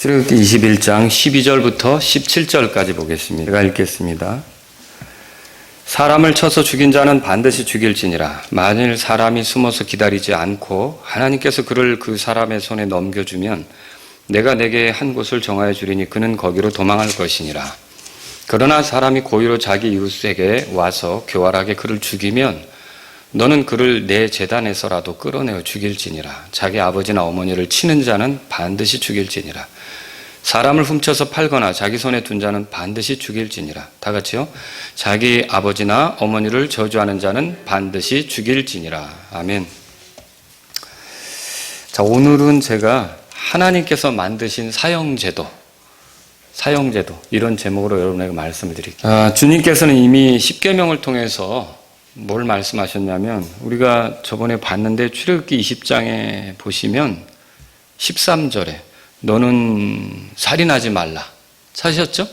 출애굽기 21장 12절부터 17절까지 보겠습니다. 제가 읽겠습니다. 사람을 쳐서 죽인 자는 반드시 죽일지니라. 만일 사람이 숨어서 기다리지 않고 하나님께서 그를 그 사람의 손에 넘겨주면 내가 내게 한 곳을 정하여 주리니 그는 거기로 도망할 것이니라. 그러나 사람이 고의로 자기 이웃에게 와서 교활하게 그를 죽이면 너는 그를 내 제단에서라도 끌어내어 죽일지니라. 자기 아버지나 어머니를 치는 자는 반드시 죽일지니라. 사람을 훔쳐서 팔거나 자기 손에 둔 자는 반드시 죽일지니라. 다 같이요. 자기 아버지나 어머니를 저주하는 자는 반드시 죽일지니라. 아멘. 자, 오늘은 제가 하나님께서 만드신 사형제도 이런 제목으로 여러분에게 말씀을 드릴게요. 주님께서는 이미 십계명을 통해서 뭘 말씀하셨냐면 우리가 저번에 봤는데 출애굽기 20장에 보시면 13절에 너는 살인하지 말라 찾으셨죠?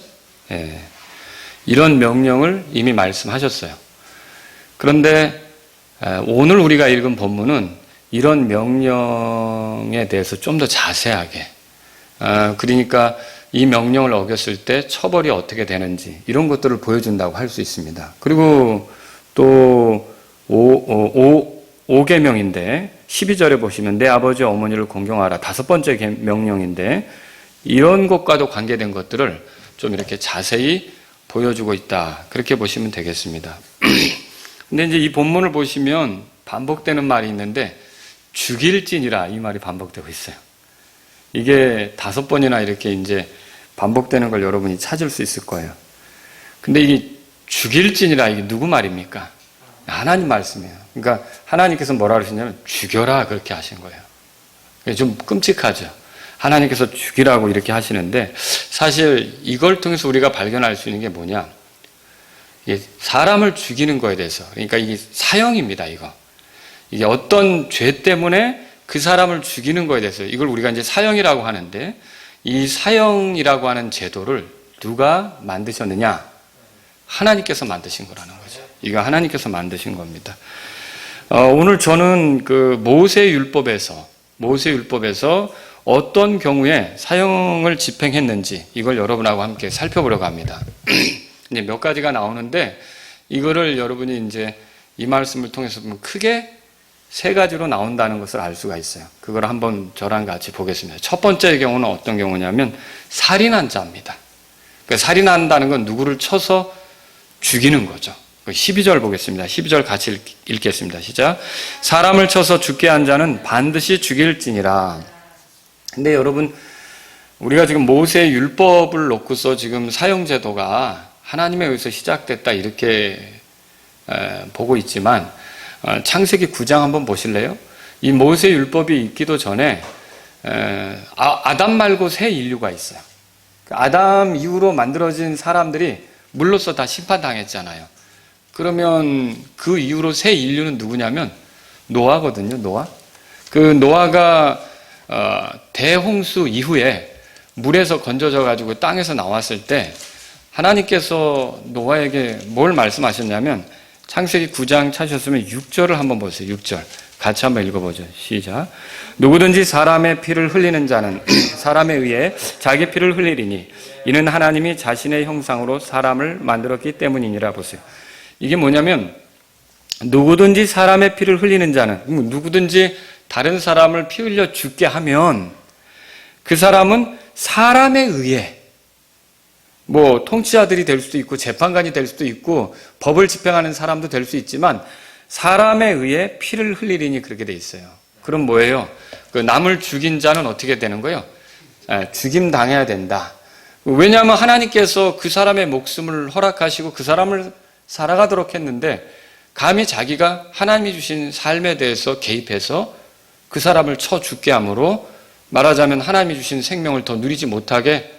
예. 이런 명령을 이미 말씀하셨어요. 그런데 오늘 우리가 읽은 본문은 이런 명령에 대해서 좀 더 자세하게 그러니까 이 명령을 어겼을 때 처벌이 어떻게 되는지 이런 것들을 보여준다고 할 수 있습니다. 그리고 또 5계명인데 12절에 보시면 내 아버지 어머니를 공경하라 5번째 명령인데 이런 것과도 관계된 것들을 좀 이렇게 자세히 보여주고 있다. 그렇게 보시면 되겠습니다. 근데 이제 이 본문을 보시면 반복되는 말이 있는데 죽일지니라 이 말이 반복되고 있어요. 이게 5번이나 이렇게 이제 반복되는 걸 여러분이 찾을 수 있을 거예요. 근데 이게 죽일지니라 이게 누구 말입니까? 하나님 말씀이에요. 그러니까 하나님께서 뭐라 그러시냐면 죽여라 그렇게 하신 거예요. 좀 끔찍하죠. 하나님께서 죽이라고 이렇게 하시는데 사실 이걸 통해서 우리가 발견할 수 있는 게 뭐냐? 사람을 죽이는 거에 대해서 그러니까 이게 사형입니다. 이게 어떤 죄 때문에 그 사람을 죽이는 거에 대해서 이걸 우리가 이제 사형이라고 하는데 이 사형이라고 하는 제도를 누가 만드셨느냐? 하나님께서 만드신 거라는 거죠. 이거 하나님께서 만드신 겁니다. 오늘 저는 그 모세율법에서 어떤 경우에 사형을 집행했는지 이걸 여러분하고 함께 살펴보려고 합니다. 이제 몇 가지가 나오는데 이거를 여러분이 이제 이 말씀을 통해서 보면 크게 3가지로 나온다는 것을 알 수가 있어요. 그걸 한번 저랑 같이 보겠습니다. 첫 번째 경우는 어떤 경우냐면 살인한 자입니다. 그러니까 살인한다는 건 누구를 쳐서 죽이는 거죠. 12절 보겠습니다. 12절 같이 읽겠습니다. 시작. 사람을 쳐서 죽게 한 자는 반드시 죽일지니라. 근데 여러분 우리가 지금 모세의 율법을 놓고서 지금 사형제도가 하나님에 의해서 시작됐다 이렇게 보고 있지만 창세기 9장 한번 보실래요? 이 모세 율법이 있기도 전에 아담 말고 새 인류가 있어요. 아담 이후로 만들어진 사람들이 물로써 다 심판당했잖아요. 그러면 그 이후로 새 인류는 누구냐면 노아거든요. 노아. 그 노아가 대홍수 이후에 물에서 건져져 가지고 땅에서 나왔을 때 하나님께서 노아에게 뭘 말씀하셨냐면 창세기 9장 찾으셨으면 6절을 한번 보세요. 6절. 같이 한번 읽어보죠. 시작. 누구든지 사람의 피를 흘리는 자는 사람에 의해 자기 피를 흘리리니 이는 하나님이 자신의 형상으로 사람을 만들었기 때문이니라. 보세요. 이게 뭐냐면 누구든지 사람의 피를 흘리는 자는 누구든지 다른 사람을 피 흘려 죽게 하면 그 사람은 사람에 의해 뭐 통치자들이 될 수도 있고 재판관이 될 수도 있고 법을 집행하는 사람도 될 수 있지만 사람에 의해 피를 흘리리니 그렇게 돼 있어요. 그럼 뭐예요? 그 남을 죽인 자는 어떻게 되는 거예요? 죽임 당해야 된다. 왜냐하면 하나님께서 그 사람의 목숨을 허락하시고 그 사람을 살아가도록 했는데 감히 자기가 하나님이 주신 삶에 대해서 개입해서 그 사람을 쳐 죽게 함으로 말하자면 하나님이 주신 생명을 더 누리지 못하게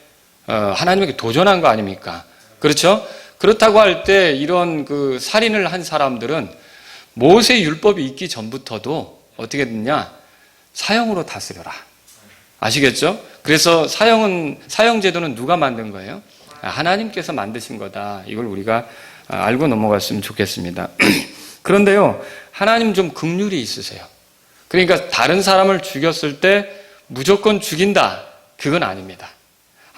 하나님에게 도전한 거 아닙니까? 그렇죠? 그렇다고 할 때 이런 그 살인을 한 사람들은 모세 율법이 있기 전부터도 어떻게 됐냐? 사형으로 다스려라. 아시겠죠? 그래서 사형제도는 누가 만든 거예요? 하나님께서 만드신 거다. 이걸 우리가 알고 넘어갔으면 좋겠습니다. 그런데요, 하나님 좀 긍휼이 있으세요. 그러니까 다른 사람을 죽였을 때 무조건 죽인다. 그건 아닙니다.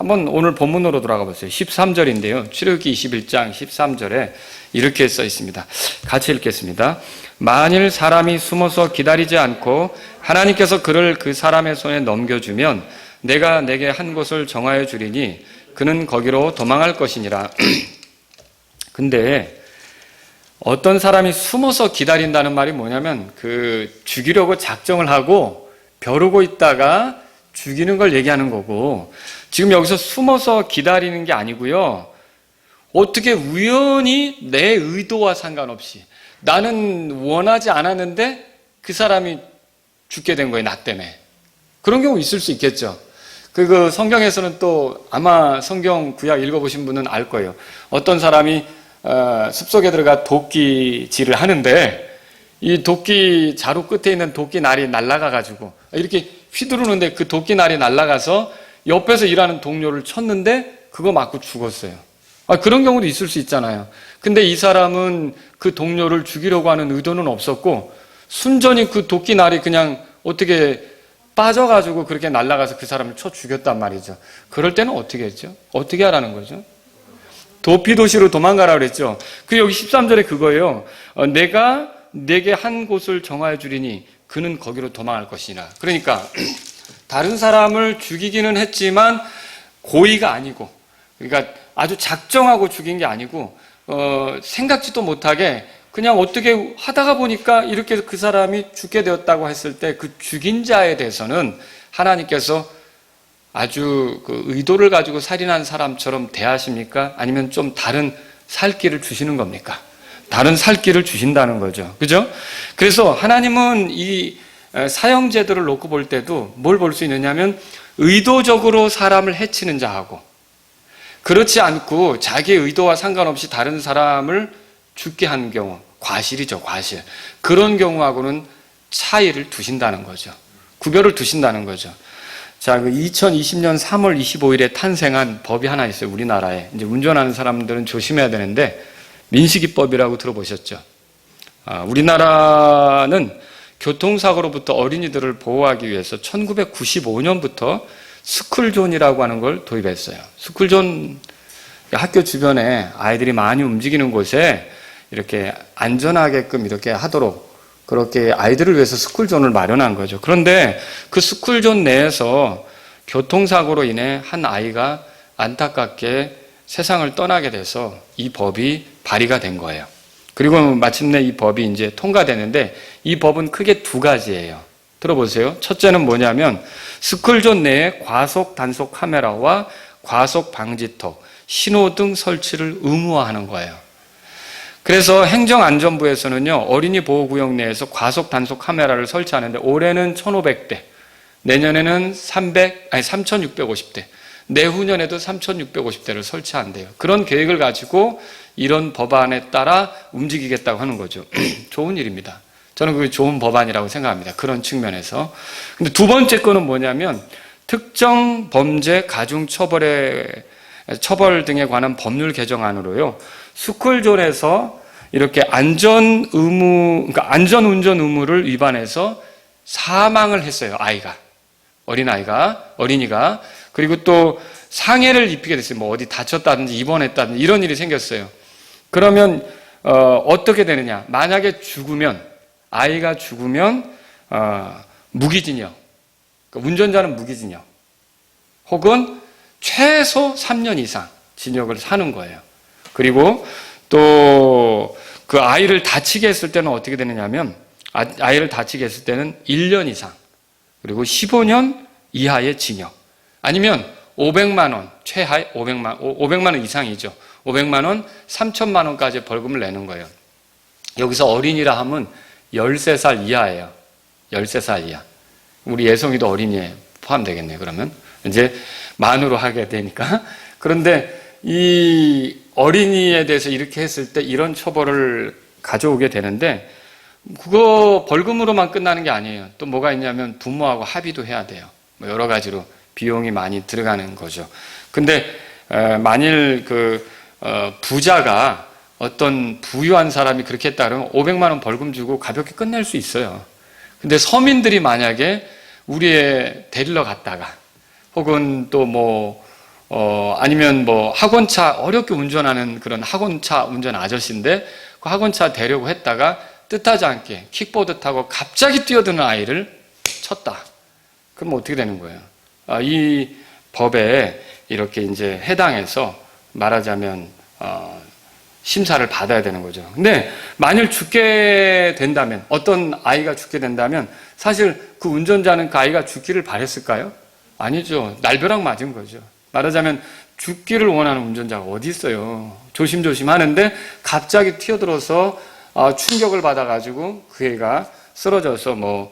한번 오늘 본문으로 돌아가 보세요. 13절인데요. 출애굽기 21장 13절에 이렇게 써 있습니다. 같이 읽겠습니다. 만일 사람이 숨어서 기다리지 않고 하나님께서 그를 그 사람의 손에 넘겨주면 내가 내게 한 곳을 정하여 주리니 그는 거기로 도망할 것이니라. 근데 어떤 사람이 숨어서 기다린다는 말이 뭐냐면 죽이려고 작정을 하고 벼르고 있다가 죽이는 걸 얘기하는 거고, 지금 여기서 숨어서 기다리는 게 아니고요. 어떻게 우연히 내 의도와 상관없이 나는 원하지 않았는데 그 사람이 죽게 된 거예요. 나 때문에. 그런 경우 있을 수 있겠죠. 그 성경에서는 또 아마 성경 구약 읽어보신 분은 알 거예요. 어떤 사람이 숲속에 들어가 도끼질을 하는데 이 도끼 자루 끝에 있는 도끼 날이 날아가 가지고 이렇게 휘두르는데 그 도끼 날이 날아가서 옆에서 일하는 동료를 쳤는데 그거 맞고 죽었어요. 그런 경우도 있을 수 있잖아요. 근데 이 사람은 그 동료를 죽이려고 하는 의도는 없었고 순전히 그 도끼 날이 그냥 어떻게 빠져가지고 그렇게 날아가서 그 사람을 쳐 죽였단 말이죠. 그럴 때는 어떻게 했죠? 어떻게 하라는 거죠? 도피도시로 도망가라 그랬죠. 여기 13절에 그거예요. 내가 내게 한 곳을 정하여 주리니 그는 거기로 도망할 것이니라. 그러니까 다른 사람을 죽이기는 했지만 고의가 아니고, 그러니까 아주 작정하고 죽인 게 아니고 생각지도 못하게 그냥 어떻게 하다가 보니까 이렇게 그 사람이 죽게 되었다고 했을 때 그 죽인 자에 대해서는 하나님께서 아주 그 의도를 가지고 살인한 사람처럼 대하십니까? 아니면 좀 다른 살 길을 주시는 겁니까? 다른 살 길을 주신다는 거죠. 그죠? 그래서 하나님은 이 사형제도를 놓고 볼 때도 뭘 볼 수 있느냐면 의도적으로 사람을 해치는 자하고 그렇지 않고 자기의 의도와 상관없이 다른 사람을 죽게 한 경우, 과실이죠, 과실. 그런 경우하고는 차이를 두신다는 거죠. 구별을 두신다는 거죠. 자, 2020년 3월 25일에 탄생한 법이 하나 있어요, 우리나라에. 이제 운전하는 사람들은 조심해야 되는데, 민식이법이라고 들어보셨죠? 우리나라는 교통사고로부터 어린이들을 보호하기 위해서 1995년부터 스쿨존이라고 하는 걸 도입했어요. 스쿨존, 학교 주변에 아이들이 많이 움직이는 곳에 이렇게 안전하게끔 이렇게 하도록 그렇게 아이들을 위해서 스쿨존을 마련한 거죠. 그런데 그 스쿨존 내에서 교통사고로 인해 한 아이가 안타깝게 세상을 떠나게 돼서 이 법이 발의가 된 거예요. 그리고 마침내 이 법이 이제 통과되는데 이 법은 크게 두 가지예요. 들어보세요. 첫째는 뭐냐면 스쿨존 내에 과속 단속 카메라와 과속 방지턱, 신호등 설치를 의무화하는 거예요. 그래서 행정안전부에서는요, 어린이 보호구역 내에서 과속 단속 카메라를 설치하는데 올해는 1,500대, 내년에는 3,650대, 내후년에도 3,650대를 설치한대요. 그런 계획을 가지고 이런 법안에 따라 움직이겠다고 하는 거죠. 좋은 일입니다. 저는 그게 좋은 법안이라고 생각합니다. 그런 측면에서. 근데 두 번째 거는 뭐냐면 특정 범죄 가중 처벌 등에 관한 법률 개정안으로요. 스쿨존에서 이렇게 안전 운전 의무를 위반해서 사망을 했어요. 어린이가. 그리고 또 상해를 입히게 됐어요. 뭐 어디 다쳤다든지 입원했다든지 이런 일이 생겼어요. 그러면 어떻게 되느냐? 만약에 아이가 죽으면 무기징역. 그러니까 운전자는 무기징역. 혹은 최소 3년 이상 징역을 사는 거예요. 그리고 또 그 아이를 다치게 했을 때는 어떻게 되느냐면 아이를 다치게 했을 때는 1년 이상 그리고 15년 이하의 징역 아니면 500만 원, 최하의 500만 원 이상이죠. 500만 원, 3천만 원까지 벌금을 내는 거예요. 여기서 어린이라 하면 13살 이하예요. 13살 이하. 우리 예송이도 어린이에 포함되겠네요. 그러면 이제 만으로 하게 되니까. 그런데 이 어린이에 대해서 이렇게 했을 때 이런 처벌을 가져오게 되는데 그거 벌금으로만 끝나는 게 아니에요. 또 뭐가 있냐면 부모하고 합의도 해야 돼요. 뭐 여러 가지로 비용이 많이 들어가는 거죠. 근데 만일 부자가 어떤 부유한 사람이 그렇게 했다 그러면 500만 원 벌금 주고 가볍게 끝낼 수 있어요. 근데 서민들이 만약에 우리 애 데리러 갔다가 혹은 또 아니면 뭐 학원차 어렵게 운전하는 그런 학원차 운전 아저씨인데 그 학원차 대려고 했다가 뜻하지 않게 킥보드 타고 갑자기 뛰어드는 아이를 쳤다. 그럼 어떻게 되는 거예요? 이 법에 이렇게 이제 해당해서 말하자면 심사를 받아야 되는 거죠. 근데 만일 죽게 된다면, 어떤 아이가 죽게 된다면 사실 그 운전자는 그 아이가 죽기를 바랬을까요? 아니죠. 날벼락 맞은 거죠. 말하자면 죽기를 원하는 운전자가 어디 있어요. 조심조심 하는데 갑자기 튀어들어서 충격을 받아가지고 그 애가 쓰러져서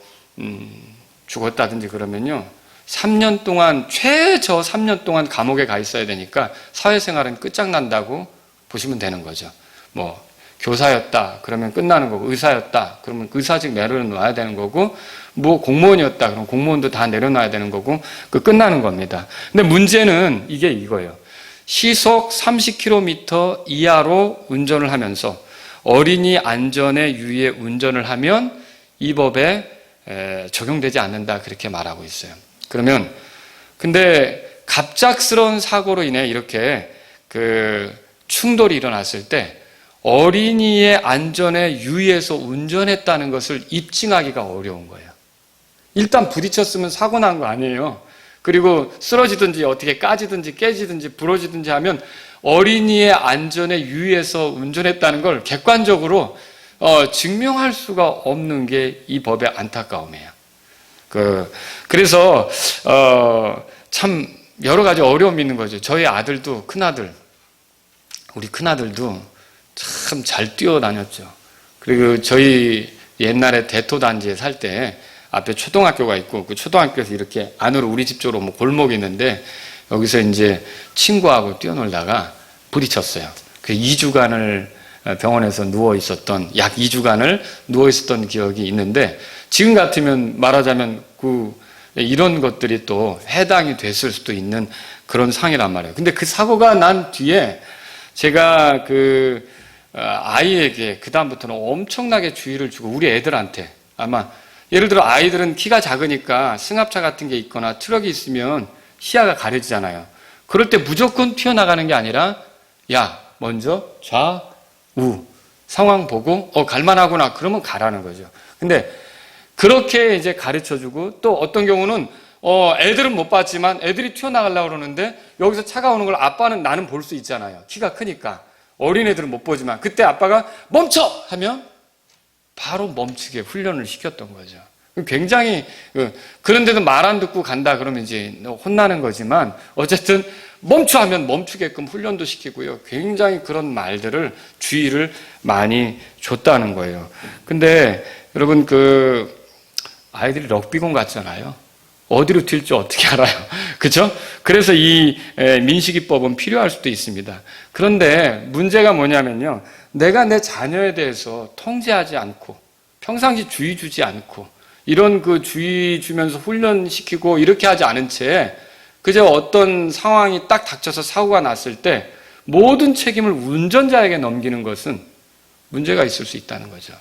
죽었다든지 그러면요, 3년 동안, 최저 3년 동안 감옥에 가 있어야 되니까 사회생활은 끝장난다고 보시면 되는 거죠. 교사였다 그러면 끝나는 거고, 의사였다 그러면 의사직 내려놔야 되는 거고, 공무원이었다 그러면 공무원도 다 내려놔야 되는 거고, 끝나는 겁니다. 근데 문제는 이거예요. 시속 30km 이하로 운전을 하면서 어린이 안전에 유의해 운전을 하면 이 법에 적용되지 않는다, 그렇게 말하고 있어요. 그러면 근데 갑작스러운 사고로 인해 이렇게 충돌이 일어났을 때 어린이의 안전에 유의해서 운전했다는 것을 입증하기가 어려운 거예요. 일단 부딪혔으면 사고 난 거 아니에요. 그리고 쓰러지든지 어떻게 까지든지 깨지든지 부러지든지 하면 어린이의 안전에 유의해서 운전했다는 걸 객관적으로 증명할 수가 없는 게 이 법의 안타까움이에요. 그래서 참 여러 가지 어려움이 있는 거죠. 저희 아들도, 우리 큰아들도 참 잘 뛰어다녔죠. 그리고 저희 옛날에 대토단지에 살 때 앞에 초등학교가 있고, 그 초등학교에서 이렇게 안으로 우리 집 쪽으로 골목이 있는데 여기서 이제 친구하고 뛰어놀다가 부딪혔어요. 그 2주간을 병원에서 약 2주간을 누워 있었던 기억이 있는데, 지금 같으면 말하자면 이런 것들이 또 해당이 됐을 수도 있는 그런 상이란 말이에요. 근데 그 사고가 난 뒤에 제가 아이에게 그다음부터는 엄청나게 주의를 주고, 우리 애들한테, 아마 예를 들어 아이들은 키가 작으니까 승합차 같은 게 있거나 트럭이 있으면 시야가 가려지잖아요. 그럴 때 무조건 튀어나가는 게 아니라, 먼저 좌우 상황 보고 갈만하구나 그러면 가라는 거죠. 근데 그렇게 이제 가르쳐주고, 또 어떤 경우는 애들은 못 봤지만 애들이 튀어나가려고 그러는데 여기서 차가 오는 걸 나는 볼 수 있잖아요. 키가 크니까. 어린애들은 못 보지만 그때 아빠가 멈춰! 하면 바로 멈추게 훈련을 시켰던 거죠. 굉장히, 그런데도 말 안 듣고 간다 그러면 이제 혼나는 거지만, 어쨌든 멈춰 하면 멈추게끔 훈련도 시키고요. 굉장히 그런 말들을, 주의를 많이 줬다는 거예요. 근데 여러분, 아이들이 럭비공 같잖아요. 어디로 튈지 어떻게 알아요? 그렇죠? 그래서 이 민식이법은 필요할 수도 있습니다. 그런데 문제가 뭐냐면요, 내가 내 자녀에 대해서 통제하지 않고 평상시 주의 주지 않고 이런 주의 주면서 훈련시키고 이렇게 하지 않은 채 그저 어떤 상황이 딱 닥쳐서 사고가 났을 때 모든 책임을 운전자에게 넘기는 것은 문제가 있을 수 있다는 거죠.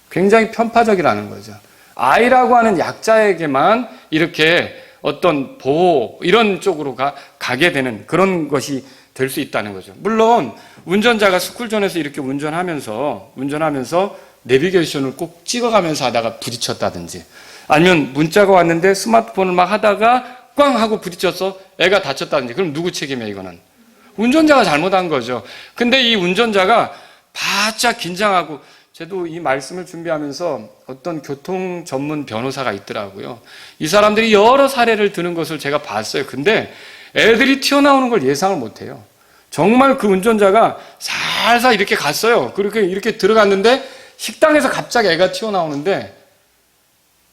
굉장히 편파적이라는 거죠. 아이라고 하는 약자에게만 이렇게 어떤 보호 이런 쪽으로 가게 되는 그런 것이 될 수 있다는 거죠. 물론 운전자가 스쿨존에서 이렇게 운전하면서 내비게이션을 꼭 찍어가면서 하다가 부딪혔다든지, 아니면 문자가 왔는데 스마트폰을 막 하다가 꽝 하고 부딪혀서 애가 다쳤다든지, 그럼 누구 책임이에요? 이거는 운전자가 잘못한 거죠. 근데 이 운전자가 바짝 긴장하고, 저도 이 말씀을 준비하면서 어떤 교통 전문 변호사가 있더라고요. 이 사람들이 여러 사례를 드는 것을 제가 봤어요. 근데 애들이 튀어나오는 걸 예상을 못해요. 정말 그 운전자가 살살 이렇게 갔어요. 그렇게 이렇게 들어갔는데 식당에서 갑자기 애가 튀어나오는데,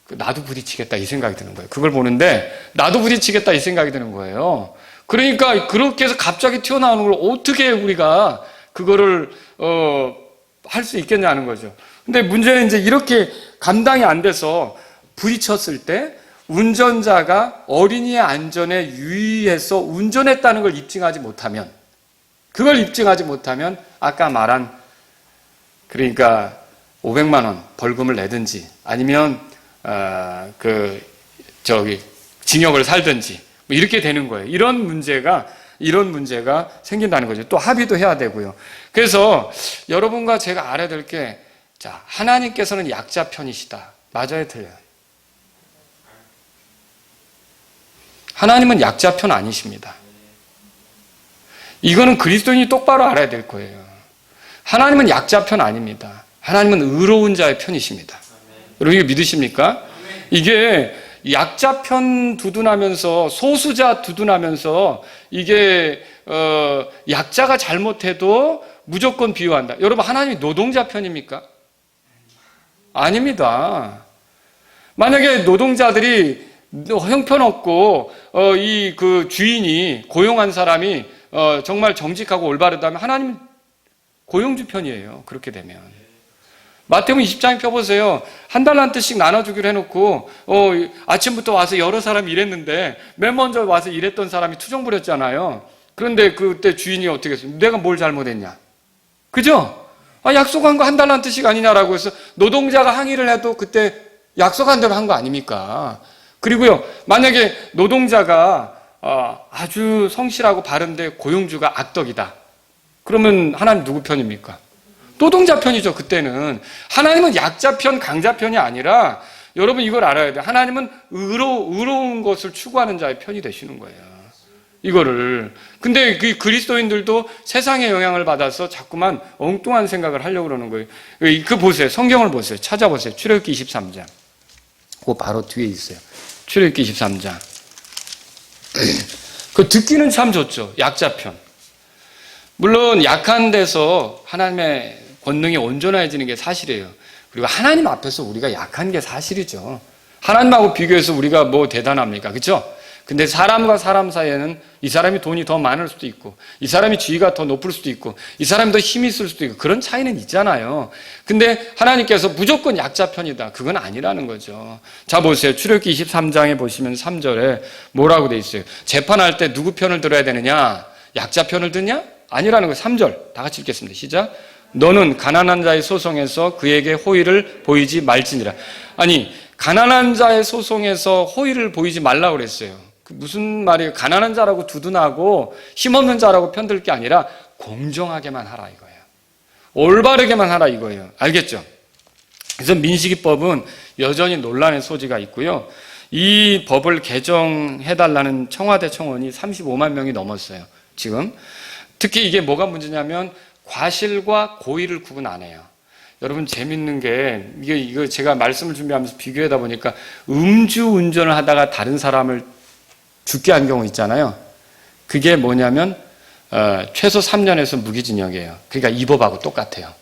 나도 부딪히겠다 이 생각이 드는 거예요. 그걸 보는데 나도 부딪히겠다 이 생각이 드는 거예요. 그러니까 그렇게 해서 갑자기 튀어나오는 걸 어떻게 우리가 그거를 할 수 있겠냐는 거죠. 근데 문제는 이제 이렇게 감당이 안 돼서 부딪혔을 때 운전자가 어린이의 안전에 유의해서 운전했다는 걸 입증하지 못하면, 아까 말한, 그러니까 500만 원 벌금을 내든지 아니면 징역을 살든지 이렇게 되는 거예요. 이런 문제가 이런 문제가 생긴다는 거죠. 또 합의도 해야 되고요. 그래서 여러분과 제가 알아야 될 게, 자, 하나님께서는 약자 편이시다. 맞아요, 틀려요? 하나님은 약자 편 아니십니다. 이거는 그리스도인이 똑바로 알아야 될 거예요. 하나님은 약자 편 아닙니다. 하나님은 의로운 자의 편이십니다. 여러분 이거 믿으십니까? 이게 약자 편 두둔하면서 소수자 두둔하면서 이게 약자가 잘못해도 무조건 비유한다. 여러분 하나님이 노동자 편입니까? 아닙니다. 만약에 노동자들이 형편없고 이 그 주인이 고용한 사람이 정말 정직하고 올바르다면 하나님은 고용주 편이에요. 그렇게 되면 마태복음 20장에 펴보세요. 한 달란트씩 나눠주기로 해놓고 아침부터 와서 여러 사람이 일했는데 맨 먼저 와서 일했던 사람이 투정 부렸잖아요. 그런데 그때 주인이 어떻게 했어요? 내가 뭘 잘못했냐? 그죠? 약속한 거 한 달란트씩 아니냐라고 해서 노동자가 항의를 해도 그때 약속한 대로 한 거 아닙니까? 그리고요, 만약에 노동자가 아주 성실하고 바른데 고용주가 악덕이다. 그러면 하나님 누구 편입니까? 노동자 편이죠, 그때는. 하나님은 약자 편, 강자 편이 아니라 여러분 이걸 알아야 돼요. 하나님은 의로운 것을 추구하는 자의 편이 되시는 거예요. 이거를. 근데 그 그리스도인들도 세상의 영향을 받아서 자꾸만 엉뚱한 생각을 하려고 그러는 거예요. 그 보세요. 성경을 보세요. 찾아보세요. 출애굽기 23장. 그 바로 뒤에 있어요. 출애굽기 23장. 그 듣기는 참 좋죠. 약자 편. 물론 약한 데서 하나님의 권능이 온전해지는 게 사실이에요. 그리고 하나님 앞에서 우리가 약한 게 사실이죠. 하나님하고 비교해서 우리가 뭐 대단합니까? 그렇죠? 근데 사람과 사람 사이에는 이 사람이 돈이 더 많을 수도 있고 이 사람이 지위가 더 높을 수도 있고 이 사람이 더 힘이 있을 수도 있고 그런 차이는 있잖아요. 근데 하나님께서 무조건 약자 편이다. 그건 아니라는 거죠. 자 보세요. 출애굽기 23장에 보시면 3절에 뭐라고 돼 있어요? 재판할 때 누구 편을 들어야 되느냐? 약자 편을 듣냐? 아니라는 거예요. 3절 다 같이 읽겠습니다. 시작. 너는 가난한 자의 소송에서 그에게 호의를 보이지 말지니라. 아니 가난한 자의 소송에서 호의를 보이지 말라고 그랬어요. 무슨 말이에요? 가난한 자라고 두둔하고 힘없는 자라고 편들 게 아니라 공정하게만 하라 이거예요. 올바르게만 하라 이거예요. 알겠죠? 그래서 민식이법은 여전히 논란의 소지가 있고요. 이 법을 개정해달라는 청와대 청원이 35만 명이 넘었어요. 지금. 특히 이게 뭐가 문제냐면 과실과 고의를 구분 안 해요. 여러분 재밌는 게 이거 제가 말씀을 준비하면서 비교하다 보니까 음주 운전을 하다가 다른 사람을 죽게 한 경우 있잖아요. 그게 뭐냐면 최소 3년에서 무기징역이에요. 그러니까 이 법하고 똑같아요.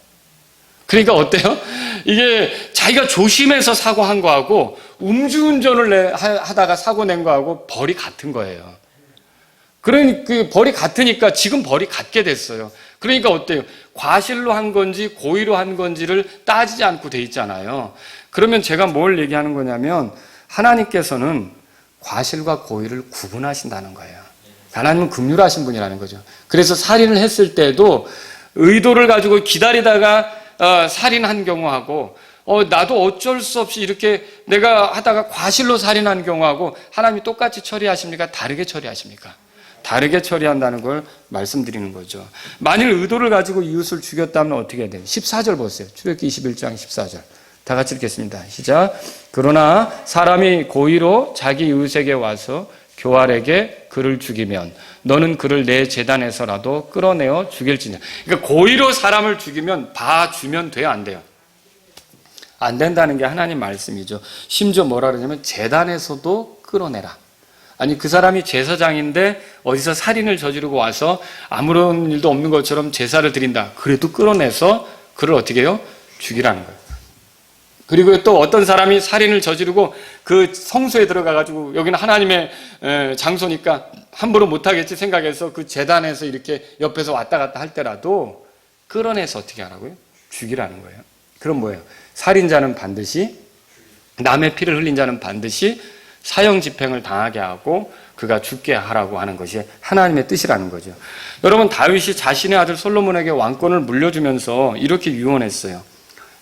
그러니까 어때요? 이게 자기가 조심해서 사고한 거하고 음주운전을 하다가 사고 낸 거하고 벌이 같은 거예요. 그러니까 그 벌이 같으니까 지금 벌이 같게 됐어요. 그러니까 어때요? 과실로 한 건지 고의로 한 건지를 따지지 않고 돼 있잖아요. 그러면 제가 뭘 얘기하는 거냐면 하나님께서는 과실과 고의를 구분하신다는 거예요. 하나님은 긍휼하신 분이라는 거죠. 그래서 살인을 했을 때도 의도를 가지고 기다리다가 살인한 경우하고 나도 어쩔 수 없이 이렇게 내가 하다가 과실로 살인한 경우하고 하나님이 똑같이 처리하십니까? 다르게 처리하십니까? 다르게 처리한다는 걸 말씀드리는 거죠. 만일 의도를 가지고 이웃을 죽였다면 어떻게 해야 돼요? 14절 보세요. 출애굽기 21장 14절. 다 같이 읽겠습니다. 시작. 그러나 사람이 고의로 자기 이웃에게 와서 교활에게 그를 죽이면 너는 그를 내 제단에서라도 끌어내어 죽일지냐. 그러니까 고의로 사람을 죽이면 봐주면 돼요, 안 돼요? 안 된다는 게 하나님 말씀이죠. 심지어 뭐라 그러냐면 제단에서도 끌어내라. 아니 그 사람이 제사장인데 어디서 살인을 저지르고 와서 아무런 일도 없는 것처럼 제사를 드린다. 그래도 끌어내서 그를 어떻게 해요? 죽이라는 거예요. 그리고 또 어떤 사람이 살인을 저지르고 그 성소에 들어가가지고 여기는 하나님의 장소니까 함부로 못하겠지 생각해서 그 제단에서 이렇게 옆에서 왔다 갔다 할 때라도 끌어내서 어떻게 하라고요? 죽이라는 거예요. 그럼 뭐예요? 살인자는 반드시 남의 피를 흘린 자는 반드시 사형 집행을 당하게 하고 그가 죽게 하라고 하는 것이 하나님의 뜻이라는 거죠. 여러분 다윗이 자신의 아들 솔로몬에게 왕권을 물려주면서 이렇게 유언했어요.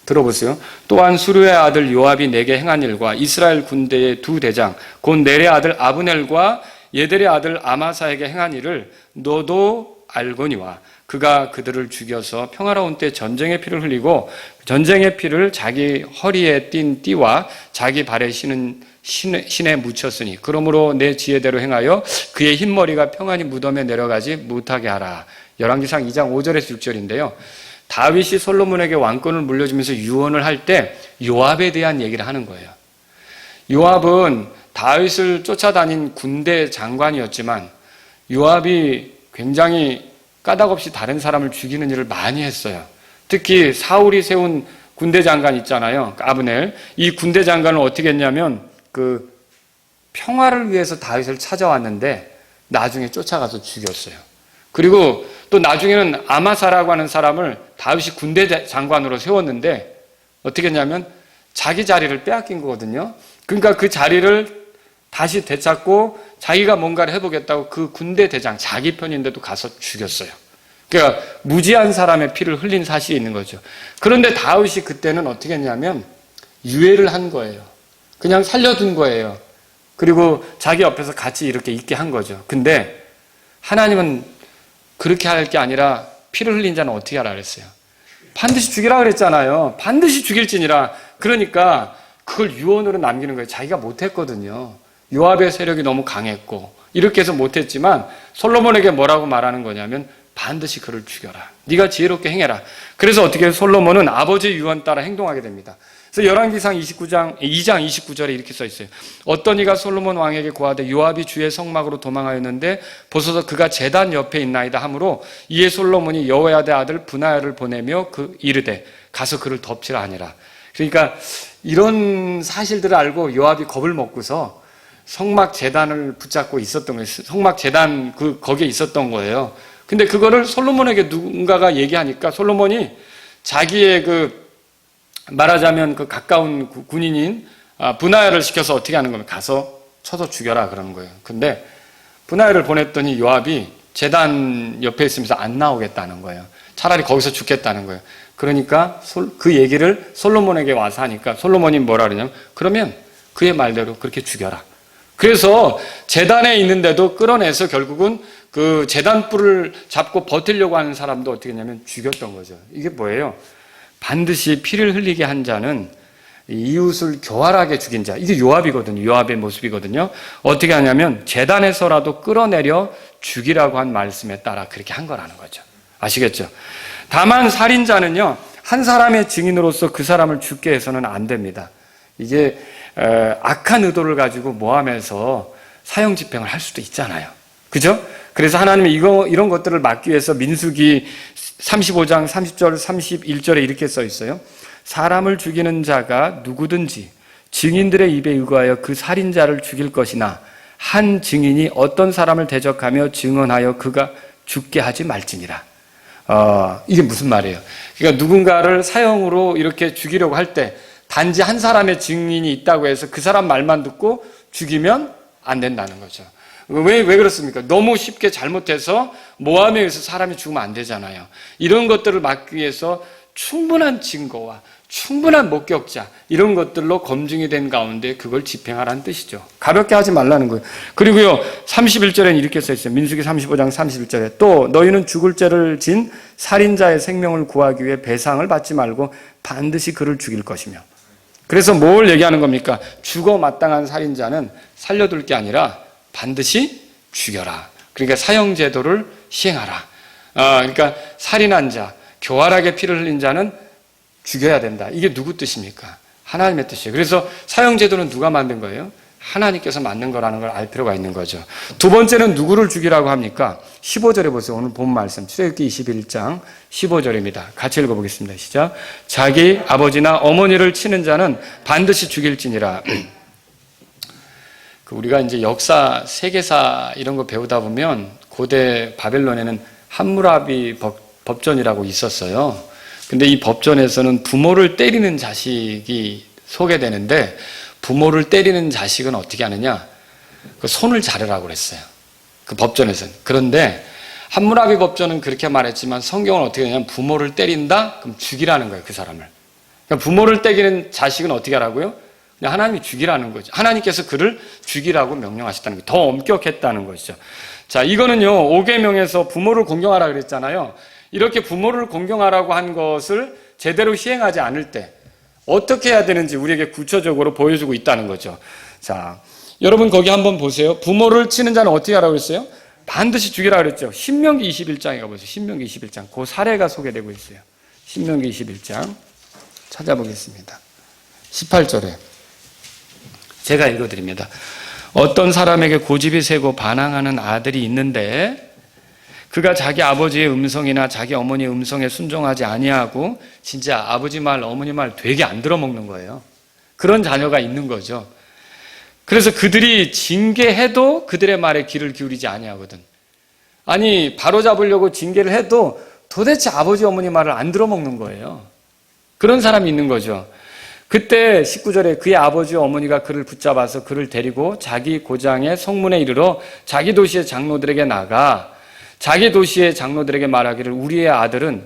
들어보세요. 또한 수르의 아들 요압이 내게 행한 일과 이스라엘 군대의 두 대장 곧 넬의 아들 아브넬과 예델의 아들 아마사에게 행한 일을 너도 알거니와 그가 그들을 죽여서 평화로운 때 전쟁의 피를 흘리고 전쟁의 피를 자기 허리에 띤 띠와 자기 발에 신은 신에 묻혔으니 그러므로 내 지혜대로 행하여 그의 흰머리가 평안히 무덤에 내려가지 못하게 하라. 열왕기상 2장 5절에서 6절인데요. 다윗이 솔로몬에게 왕권을 물려주면서 유언을 할 때 요압에 대한 얘기를 하는 거예요. 요압은 다윗을 쫓아다닌 군대 장관이었지만 요압이 굉장히 까닭없이 다른 사람을 죽이는 일을 많이 했어요. 특히 사울이 세운 군대 장관 있잖아요. 아브넬. 이 군대 장관을 어떻게 했냐면 그 평화를 위해서 다윗을 찾아왔는데 나중에 쫓아가서 죽였어요. 그리고 또 나중에는 아마사라고 하는 사람을 다윗이 군대 장관으로 세웠는데 어떻게 했냐면 자기 자리를 빼앗긴 거거든요. 그러니까 그 자리를 다시 되찾고 자기가 뭔가를 해보겠다고 그 군대 대장 자기 편인데도 가서 죽였어요. 그러니까 무지한 사람의 피를 흘린 사실이 있는 거죠. 그런데 다윗이 그때는 어떻게 했냐면 유예를 한 거예요. 그냥 살려둔 거예요. 그리고 자기 옆에서 같이 이렇게 있게 한 거죠. 근데 하나님은 그렇게 할 게 아니라 피를 흘린 자는 어떻게 하라 그랬어요? 반드시 죽이라 그랬잖아요. 반드시 죽일지니라. 그러니까 그걸 유언으로 남기는 거예요. 자기가 못했거든요. 요압의 세력이 너무 강했고 이렇게 해서 못했지만 솔로몬에게 뭐라고 말하는 거냐면 반드시 그를 죽여라. 네가 지혜롭게 행해라. 그래서 어떻게 솔로몬은 아버지의 유언 따라 행동하게 됩니다. 그래서 열왕기상 2장 29절에 이렇게 써 있어요. 어떤 이가 솔로몬 왕에게 고하되 요압이 주의 성막으로 도망하였는데 보소서 그가 제단 옆에 있나이다 하므로 이에 솔로몬이 여호야다의 아들 브나야를 보내며 그 이르되 가서 그를 덮치라 하니라. 그러니까 이런 사실들을 알고 요압이 겁을 먹고서 성막 제단을 붙잡고 있었던 거예요. 성막 제단 거기에 있었던 거예요. 근데 그거를 솔로몬에게 누군가가 얘기하니까 솔로몬이 자기의 말하자면 가까운 군인인 브나야를 시켜서 어떻게 하는 겁니까? 가서 쳐서 죽여라 그러는 거예요. 근데 브나야를 보냈더니 요압이 제단 옆에 있으면서 안 나오겠다는 거예요. 차라리 거기서 죽겠다는 거예요. 그러니까 그 얘기를 솔로몬에게 와서 하니까 솔로몬이 뭐라 그러냐면 그러면 그의 말대로 그렇게 죽여라. 그래서 제단에 있는데도 끌어내서 결국은 그 제단 뿔을 잡고 버티려고 하는 사람도 어떻게 했냐면 죽였던 거죠. 이게 뭐예요? 반드시 피를 흘리게 한 자는 이웃을 교활하게 죽인 자. 이게 요압이거든요. 요압의 모습이거든요. 어떻게 하냐면 제단에서라도 끌어내려 죽이라고 한 말씀에 따라 그렇게 한 거라는 거죠. 아시겠죠? 다만 살인자는요. 한 사람의 증인으로서 그 사람을 죽게 해서는 안 됩니다. 이게 악한 의도를 가지고 모함해서 사형 집행을 할 수도 있잖아요. 그죠? 그래서 하나님이 이런 것들을 막기 위해서 민수기 35장 30절 31절에 이렇게 써 있어요. 사람을 죽이는 자가 누구든지 증인들의 입에 의거하여 그 살인자를 죽일 것이나 한 증인이 어떤 사람을 대적하며 증언하여 그가 죽게 하지 말지니라. 이게 무슨 말이에요? 그러니까 누군가를 사형으로 이렇게 죽이려고 할 때 단지 한 사람의 증인이 있다고 해서 그 사람 말만 듣고 죽이면 안 된다는 거죠. 왜 그렇습니까? 너무 쉽게 잘못해서 모함에 의해서 사람이 죽으면 안 되잖아요. 이런 것들을 막기 위해서 충분한 증거와 충분한 목격자 이런 것들로 검증이 된 가운데 그걸 집행하라는 뜻이죠. 가볍게 하지 말라는 거예요. 그리고요 31절에는 이렇게 써 있어요. 민수기 35장 31절에 또 너희는 죽을 죄를 진 살인자의 생명을 구하기 위해 배상을 받지 말고 반드시 그를 죽일 것이며. 그래서 뭘 얘기하는 겁니까? 죽어 마땅한 살인자는 살려둘 게 아니라 반드시 죽여라. 그러니까 사형제도를 시행하라. 그러니까 살인한 자, 교활하게 피를 흘린 자는 죽여야 된다. 이게 누구 뜻입니까? 하나님의 뜻이에요. 그래서 사형제도는 누가 만든 거예요? 하나님께서 만든 거라는 걸 알 필요가 있는 거죠. 두 번째는 누구를 죽이라고 합니까? 15절에 보세요. 오늘 본 말씀 출애굽기 21장 15절입니다. 같이 읽어보겠습니다. 시작. 자기 아버지나 어머니를 치는 자는 반드시 죽일지니라. 우리가 이제 역사, 세계사 이런 거 배우다 보면 고대 바벨론에는 함무라비 법전이라고 있었어요. 근데 이 법전에서는 부모를 때리는 자식이 소개되는데 부모를 때리는 자식은 어떻게 하느냐? 그 손을 자르라고 그랬어요. 그 법전에서는. 그런데 함무라비 법전은 그렇게 말했지만 성경은 어떻게 하냐면 부모를 때린다? 그럼 죽이라는 거예요, 그 사람을. 그러니까 부모를 때리는 자식은 어떻게 하라고요? 하나님이 죽이라는 거죠. 하나님께서 그를 죽이라고 명령하셨다는 거예요. 더 엄격했다는 것이죠. 자, 이거는요, 5계명에서 부모를 공경하라 그랬잖아요. 이렇게 부모를 공경하라고 한 것을 제대로 시행하지 않을 때 어떻게 해야 되는지 우리에게 구체적으로 보여주고 있다는 거죠. 자, 여러분 거기 한번 보세요. 부모를 치는 자는 어떻게 하라고 그랬어요? 반드시 죽이라 그랬죠. 신명기 21장에 가보세요. 신명기 21장. 그 사례가 소개되고 있어요. 신명기 21장 찾아보겠습니다. 18절에 제가 읽어드립니다. 어떤 사람에게 고집이 세고 반항하는 아들이 있는데 그가 자기 아버지의 음성이나 자기 어머니의 음성에 순종하지 아니하고 진짜 아버지 말, 어머니 말 되게 안 들어먹는 거예요. 그런 자녀가 있는 거죠. 그래서 그들이 징계해도 그들의 말에 귀를 기울이지 아니하거든. 아니, 바로잡으려고 징계를 해도 도대체 아버지, 어머니 말을 안 들어먹는 거예요. 그런 사람이 있는 거죠. 그때 19절에 그의 아버지와 어머니가 그를 붙잡아서 그를 데리고 자기 고장의 성문에 이르러 자기 도시의 장로들에게 나가 자기 도시의 장로들에게 말하기를 우리의 아들은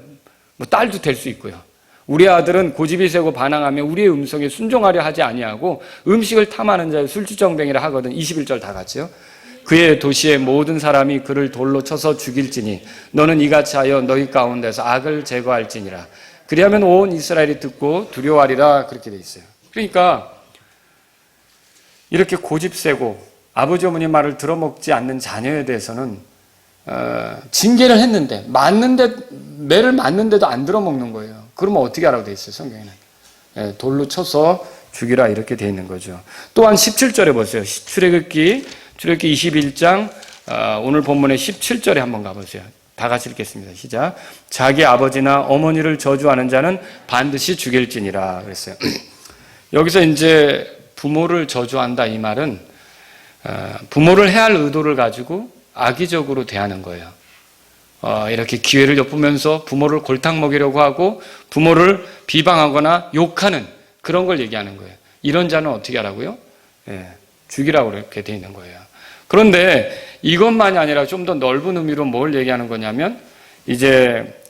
딸도 될 수 있고요. 우리 아들은 고집이 세고 반항하며 우리의 음성에 순종하려 하지 아니하고 음식을 탐하는 자의 술주정뱅이라 하거든. 21절 다 같이요. 그의 도시의 모든 사람이 그를 돌로 쳐서 죽일지니 너는 이같이 하여 너희 가운데서 악을 제거할지니라. 그리하면 온 이스라엘이 듣고 두려워하리라. 그렇게 돼 있어요. 그러니까 이렇게 고집 세고 아버지 어머니 말을 들어먹지 않는 자녀에 대해서는 징계를 했는데 매를 맞는데도 안 들어먹는 거예요. 그러면 어떻게 하라고 돼 있어요, 성경에는? 돌로 쳐서 죽이라 이렇게 돼 있는 거죠. 또한 17절에 보세요. 출애굽기 21장 오늘 본문의 17절에 한번 가보세요. 다 같이 읽겠습니다. 시작. 자기 아버지나 어머니를 저주하는 자는 반드시 죽일지니라 그랬어요. 여기서 이제 부모를 저주한다 이 말은 부모를 해할 의도를 가지고 악의적으로 대하는 거예요. 이렇게 기회를 엿보면서 부모를 골탕 먹이려고 하고 부모를 비방하거나 욕하는 그런 걸 얘기하는 거예요. 이런 자는 어떻게 하라고요? 죽이라고 이렇게 돼 있는 거예요. 그런데 이것만이 아니라 좀 더 넓은 의미로 뭘 얘기하는 거냐면 이제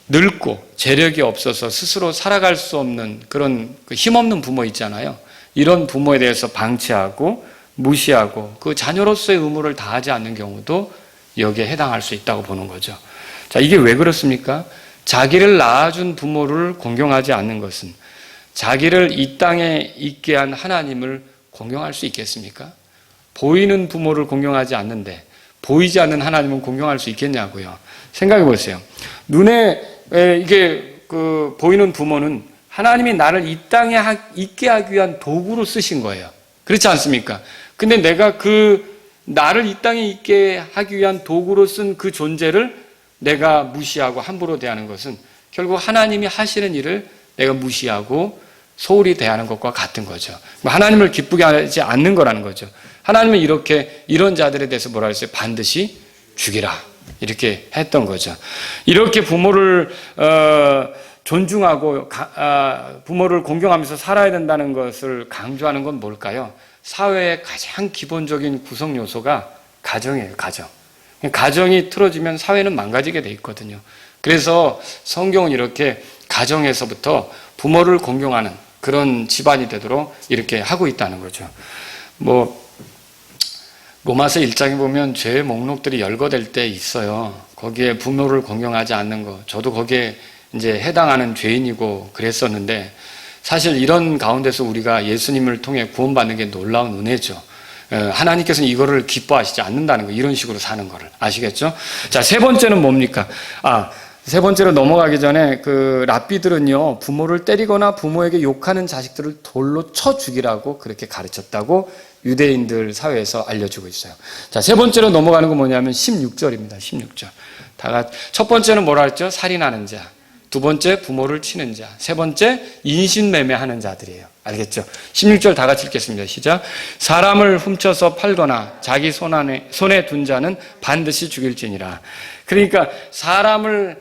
늙고 재력이 없어서 스스로 살아갈 수 없는 그런 힘없는 부모 있잖아요. 이런 부모에 대해서 방치하고 무시하고 그 자녀로서의 의무를 다하지 않는 경우도 여기에 해당할 수 있다고 보는 거죠. 자, 이게 왜 그렇습니까? 자기를 낳아준 부모를 공경하지 않는 것은 자기를 이 땅에 있게 한 하나님을 공경할 수 있겠습니까? 보이는 부모를 공경하지 않는데 보이지 않는 하나님은 공경할 수 있겠냐고요. 생각해 보세요. 눈에 이게 보이는 부모는 하나님이 나를 이 땅에 있게 하기 위한 도구로 쓰신 거예요. 그렇지 않습니까? 근데 내가 나를 이 땅에 있게 하기 위한 도구로 쓴 그 존재를 내가 무시하고 함부로 대하는 것은 결국 하나님이 하시는 일을 내가 무시하고 소홀히 대하는 것과 같은 거죠. 하나님을 기쁘게 하지 않는 거라는 거죠. 하나님은 이런 자들에 대해서 뭐라 했어요? 반드시 죽이라. 이렇게 했던 거죠. 이렇게 부모를 존중하고 부모를 공경하면서 살아야 된다는 것을 강조하는 건 뭘까요? 사회의 가장 기본적인 구성 요소가 가정이에요. 가정. 가정이 틀어지면 사회는 망가지게 돼 있거든요. 그래서 성경은 이렇게 가정에서부터 부모를 공경하는 그런 집안이 되도록 이렇게 하고 있다는 거죠. 로마서 1장에 보면 죄의 목록들이 열거될 때 있어요. 거기에 부모를 공경하지 않는 거. 저도 거기에 이제 해당하는 죄인이고 그랬었는데 사실 이런 가운데서 우리가 예수님을 통해 구원받는 게 놀라운 은혜죠. 하나님께서는 이거를 기뻐하시지 않는다는 거, 이런 식으로 사는 거를. 아시겠죠? 자, 세 번째는 뭡니까? 세 번째로 넘어가기 전에 랍비들은요, 부모를 때리거나 부모에게 욕하는 자식들을 돌로 쳐 죽이라고 그렇게 가르쳤다고 유대인들 사회에서 알려주고 있어요. 자, 세 번째로 넘어가는 건 뭐냐면 16절입니다. 16절. 첫 번째는 뭐라 했죠? 살인하는 자. 두 번째, 부모를 치는 자. 세 번째, 인신매매하는 자들이에요. 알겠죠? 16절 다 같이 읽겠습니다. 시작. 사람을 훔쳐서 팔거나 자기 손에 둔 자는 반드시 죽일지니라. 그러니까 사람을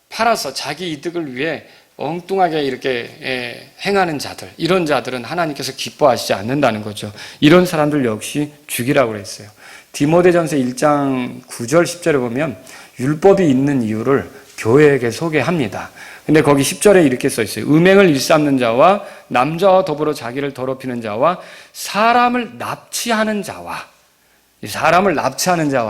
팔아서 자기 이득을 위해 엉뚱하게 이렇게 행하는 자들, 이런 자들은 하나님께서 기뻐하시지 않는다는 거죠. 이런 사람들 역시 죽이라고 그랬어요. 디모데전서 1장 9절 10절에 보면 율법이 있는 이유를 교회에게 소개합니다. 근데 거기 10절에 이렇게 써 있어요. 음행을 일삼는 자와 남자와 더불어 자기를 더럽히는 자와 사람을 납치하는 자와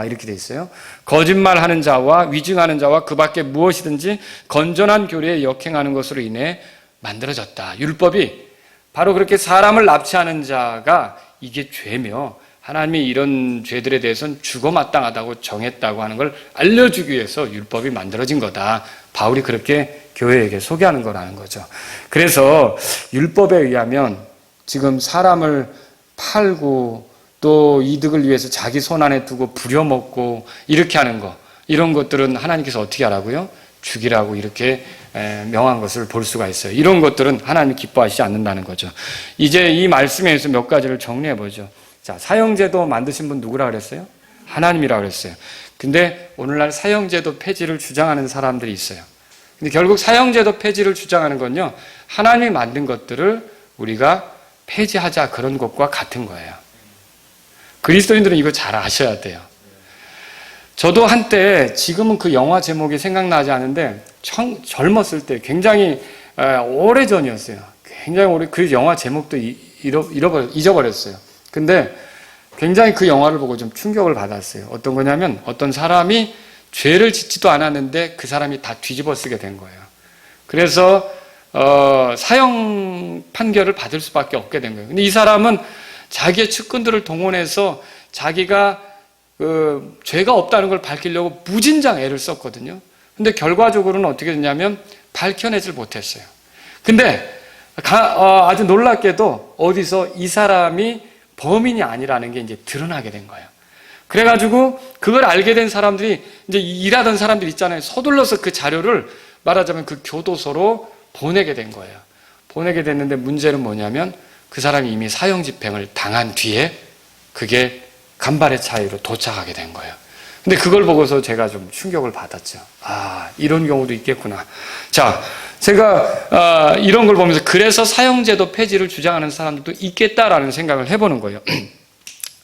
이렇게 돼 있어요. 거짓말하는 자와 위증하는 자와 그 밖에 무엇이든지 건전한 교리에 역행하는 것으로 인해 만들어졌다. 율법이 바로 그렇게 사람을 납치하는 자가 이게 죄며 하나님이 이런 죄들에 대해서는 죽어 마땅하다고 정했다고 하는 걸 알려주기 위해서 율법이 만들어진 거다. 바울이 그렇게 교회에게 소개하는 거라는 거죠. 그래서 율법에 의하면 지금 사람을 팔고 또 이득을 위해서 자기 손 안에 두고 부려먹고 이렇게 하는 거, 이런 것들은 하나님께서 어떻게 하라고요? 죽이라고 이렇게 명한 것을 볼 수가 있어요. 이런 것들은 하나님이 기뻐하시지 않는다는 거죠. 이제 이 말씀에 의해서 몇 가지를 정리해 보죠. 자, 사형제도 만드신 분 누구라 그랬어요? 하나님이라고 그랬어요. 근데 오늘날 사형제도 폐지를 주장하는 사람들이 있어요. 근데 결국 사형제도 폐지를 주장하는 건요, 하나님이 만든 것들을 우리가 폐지하자 그런 것과 같은 거예요. 그리스도인들은 이거 잘 아셔야 돼요. 저도 한때, 지금은 그 영화 제목이 생각나지 않은데 젊었을 때 굉장히 오래전이었어요. 굉장히 오래, 그 영화 제목도 잊어버렸어요. 근데 굉장히 그 영화를 보고 좀 충격을 받았어요. 어떤 거냐면 어떤 사람이 죄를 짓지도 않았는데 그 사람이 다 뒤집어 쓰게 된 거예요. 그래서 사형 판결을 받을 수밖에 없게 된 거예요. 근데 이 사람은 자기의 측근들을 동원해서 자기가 죄가 없다는 걸 밝히려고 무진장 애를 썼거든요. 근데 결과적으로는 어떻게 됐냐면 밝혀내질 못했어요. 근데 아주 놀랍게도 어디서 이 사람이 범인이 아니라는 게 이제 드러나게 된 거예요. 그래가지고 그걸 알게 된 사람들이, 이제 일하던 사람들 있잖아요. 서둘러서 그 자료를 말하자면 그 교도소로 보내게 된 거예요. 보내게 됐는데 문제는 뭐냐면 그 사람이 이미 사형 집행을 당한 뒤에 그게 간발의 차이로 도착하게 된 거예요. 근데 그걸 보고서 제가 좀 충격을 받았죠. 아, 이런 경우도 있겠구나. 자, 제가 이런 걸 보면서 그래서 사형제도 폐지를 주장하는 사람들도 있겠다라는 생각을 해보는 거예요.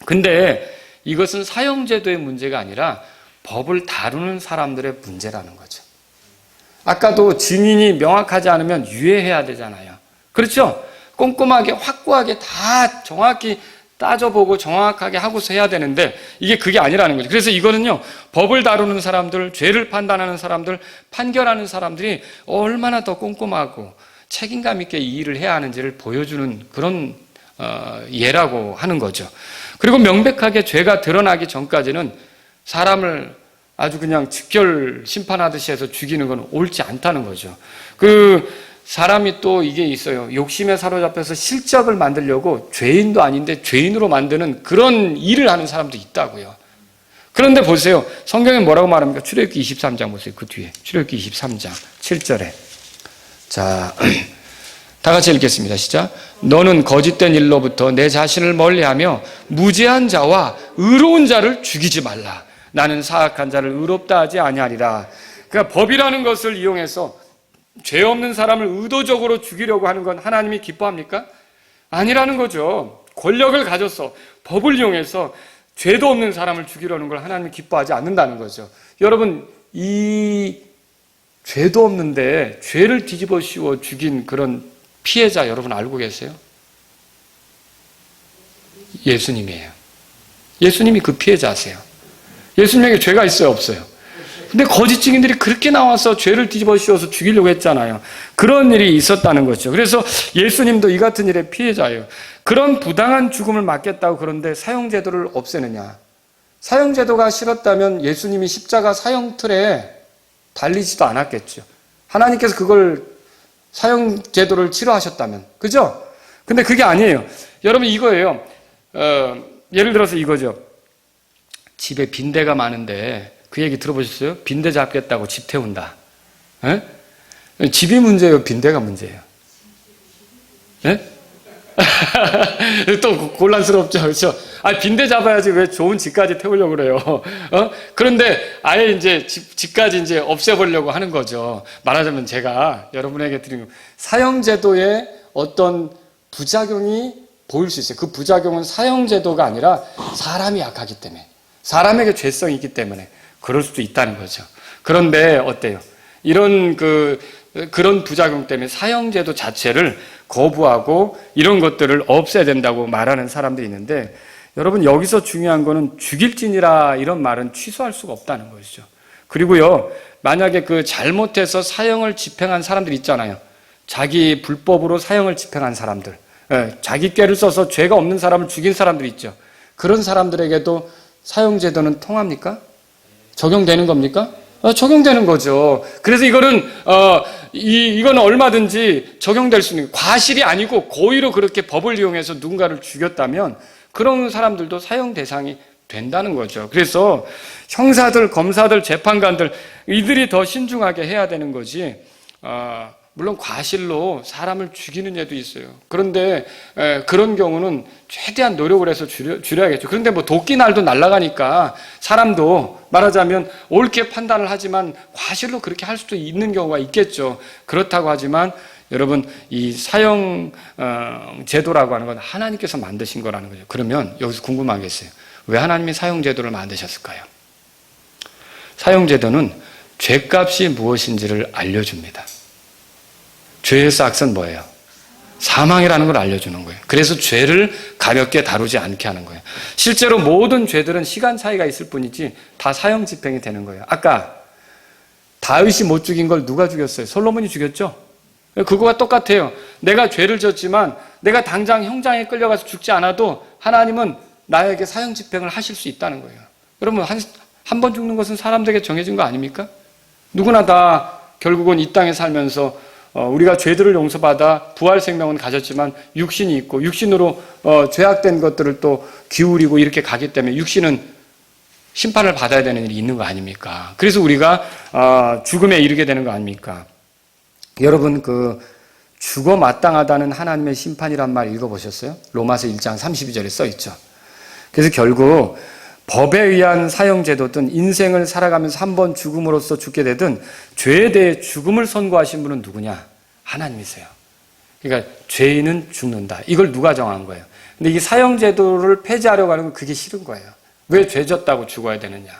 근데 이것은 사형제도의 문제가 아니라 법을 다루는 사람들의 문제라는 거죠. 아까도 증인이 명확하지 않으면 유예해야 되잖아요. 그렇죠? 꼼꼼하게 확고하게 다 정확히 따져보고 정확하게 하고서 해야 되는데 이게 그게 아니라는 거죠. 그래서 이거는요, 법을 다루는 사람들, 죄를 판단하는 사람들, 판결하는 사람들이 얼마나 더 꼼꼼하고 책임감 있게 이 일을 해야 하는지를 보여주는 그런 예라고 하는 거죠. 그리고 명백하게 죄가 드러나기 전까지는 사람을 아주 그냥 즉결 심판하듯이 해서 죽이는 건 옳지 않다는 거죠. 사람이 또 이게 있어요. 욕심에 사로잡혀서 실적을 만들려고 죄인도 아닌데 죄인으로 만드는 그런 일을 하는 사람도 있다고요. 그런데 보세요. 성경에 뭐라고 말합니까? 출애굽기 23장 보세요. 그 뒤에. 출애굽기 23장 7절에. 자, 다 같이 읽겠습니다. 시작. 너는 거짓된 일로부터 내 자신을 멀리하며 무죄한 자와 의로운 자를 죽이지 말라. 나는 사악한 자를 의롭다 하지 아니하리라. 그러니까 법이라는 것을 이용해서 죄 없는 사람을 의도적으로 죽이려고 하는 건 하나님이 기뻐합니까? 아니라는 거죠. 권력을 가져서 법을 이용해서 죄도 없는 사람을 죽이려는 걸 하나님이 기뻐하지 않는다는 거죠. 여러분, 이 죄도 없는데 죄를 뒤집어 씌워 죽인 그런 피해자 여러분 알고 계세요? 예수님이에요. 예수님이 그 피해자세요. 예수님에게 죄가 있어요, 없어요? 근데 거짓 증인들이 그렇게 나와서 죄를 뒤집어 씌워서 죽이려고 했잖아요. 그런 일이 있었다는 거죠. 그래서 예수님도 이 같은 일의 피해자예요. 그런 부당한 죽음을 막겠다고 그런데 사형제도를 없애느냐. 사형제도가 싫었다면 예수님이 십자가 사형틀에 달리지도 않았겠죠. 하나님께서 그걸 사형제도를 싫어하셨다면. 그죠? 근데 그게 아니에요. 여러분 이거예요. 예를 들어서 이거죠. 집에 빈대가 많은데 그 얘기 들어보셨어요? 빈대 잡겠다고 집 태운다. 에? 집이 문제예요? 빈대가 문제예요? 에? 또 곤란스럽죠. 그렇죠? 빈대 잡아야지 왜 좋은 집까지 태우려고 그래요. 그런데 아예 이제 집까지 이제 없애버리려고 하는 거죠. 말하자면 제가 여러분에게 드리는 사형제도의 어떤 부작용이 보일 수 있어요. 그 부작용은 사형제도가 아니라 사람이 약하기 때문에, 사람에게 죄성이 있기 때문에 그럴 수도 있다는 거죠. 그런데 어때요? 이런 그런 부작용 때문에 사형제도 자체를 거부하고 이런 것들을 없애야 된다고 말하는 사람들이 있는데, 여러분 여기서 중요한 거는 죽일진이라 이런 말은 취소할 수가 없다는 것이죠. 그리고요, 만약에 그 잘못해서 사형을 집행한 사람들 있잖아요. 자기 불법으로 사형을 집행한 사람들, 자기 꾀를 써서 죄가 없는 사람을 죽인 사람들 있죠. 그런 사람들에게도 사형제도는 통합니까? 적용되는 겁니까? 적용되는 거죠. 그래서 이거는 얼마든지 적용될 수 있는, 과실이 아니고 고의로 그렇게 법을 이용해서 누군가를 죽였다면 그런 사람들도 사형 대상이 된다는 거죠. 그래서 형사들, 검사들, 재판관들 이들이 더 신중하게 해야 되는 거지. 물론 과실로 사람을 죽이는 예도 있어요. 그런데 그런 경우는 최대한 노력을 해서 줄여야겠죠. 그런데 뭐 도끼날도 날아가니까 사람도 말하자면 옳게 판단을 하지만 과실로 그렇게 할 수도 있는 경우가 있겠죠. 그렇다고 하지만 여러분, 이 사형 제도라고 하는 건 하나님께서 만드신 거라는 거죠. 그러면 여기서 궁금한 게 있어요. 왜 하나님이 사형 제도를 만드셨을까요? 사형 제도는 죄값이 무엇인지를 알려줍니다. 죄의 싹은 뭐예요? 사망이라는 걸 알려주는 거예요. 그래서 죄를 가볍게 다루지 않게 하는 거예요. 실제로 모든 죄들은 시간 차이가 있을 뿐이지 다 사형 집행이 되는 거예요. 아까 다윗이 못 죽인 걸 누가 죽였어요? 솔로몬이 죽였죠? 그거와 똑같아요. 내가 죄를 졌지만 내가 당장 형장에 끌려가서 죽지 않아도 하나님은 나에게 사형 집행을 하실 수 있다는 거예요. 여러분, 한 번 죽는 것은 사람들에게 정해진 거 아닙니까? 누구나 다 결국은 이 땅에 살면서 우리가 죄들을 용서받아 부활 생명은 가졌지만 육신이 있고 육신으로 죄악된 것들을 또 기울이고 이렇게 가기 때문에 육신은 심판을 받아야 되는 일이 있는 거 아닙니까? 그래서 우리가 죽음에 이르게 되는 거 아닙니까? 여러분, 죽어 마땅하다는 하나님의 심판이란 말 읽어보셨어요? 로마서 1장 32절에 써있죠. 그래서 결국 법에 의한 사형제도든 인생을 살아가면서 한 번 죽음으로써 죽게 되든 죄에 대해 죽음을 선고하신 분은 누구냐? 하나님이세요. 그러니까 죄인은 죽는다. 이걸 누가 정한 거예요? 근데 이 사형제도를 폐지하려고 하는 건 그게 싫은 거예요. 왜 죄 졌다고 죽어야 되느냐?